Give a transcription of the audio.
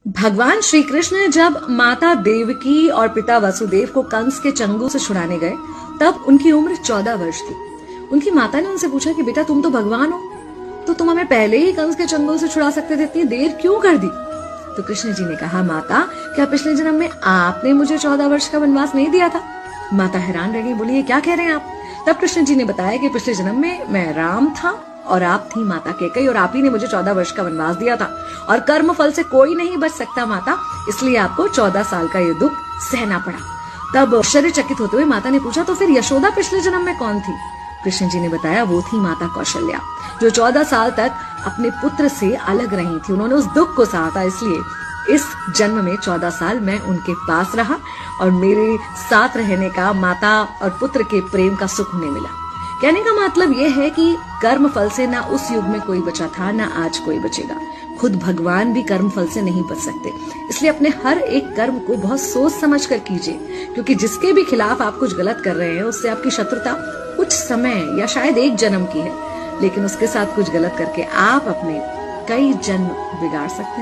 भगवान श्री कृष्ण जब माता देवकी और पिता वसुदेव को कंस के चंगुल से छुड़ाने गए तब उनकी उम्र 14 वर्ष थी। उनकी माता ने उनसे पूछा कि बेटा तुम तो भगवान हो, तो तुम हमें पहले ही कंस के चंगुल से छुड़ा सकते थे, इतनी देर क्यों कर दी? तो कृष्ण जी ने कहा, माता क्या पिछले जन्म में आपने मुझे 14 वर्ष का वनवास नहीं दिया था? माता हैरान रह गई, बोली ये क्या कह रहे हैं आप? तब कृष्ण जी ने बताया कि पिछले जन्म में मैं राम था और आप थी माता कैकेयी और आप ही ने मुझे 14 वर्ष का वनवास दिया था और कर्म फल से कोई नहीं बच सकता माता, इसलिए आपको 14 साल का ये दुख सहना पड़ा। तब आश्चर्यचकित होते हुए माता ने पूछा, तो फिर यशोदा पिछले जन्म में कौन थी? कृष्ण जी ने बताया, वो थी माता कौशल्या, जो 14 साल तक अपने पुत्र से अलग रही थी। उन्होंने उस दुख को सहा था, इसलिए इस जन्म में 14 साल मैं उनके पास रहा और मेरे साथ रहने का माता और पुत्र के प्रेम का सुख उन्हें मिला। कहने का मतलब यह है कि कर्म फल से ना उस युग में कोई बचा था, ना आज कोई बचेगा। खुद भगवान भी कर्म फल से नहीं बच सकते, इसलिए अपने हर एक कर्म को बहुत सोच समझ कर कीजिए, क्योंकि जिसके भी खिलाफ आप कुछ गलत कर रहे हैं उससे आपकी शत्रुता कुछ समय या शायद एक जन्म की है, लेकिन उसके साथ कुछ गलत करके आप अपने कई जन्म बिगाड़ सकते हैं।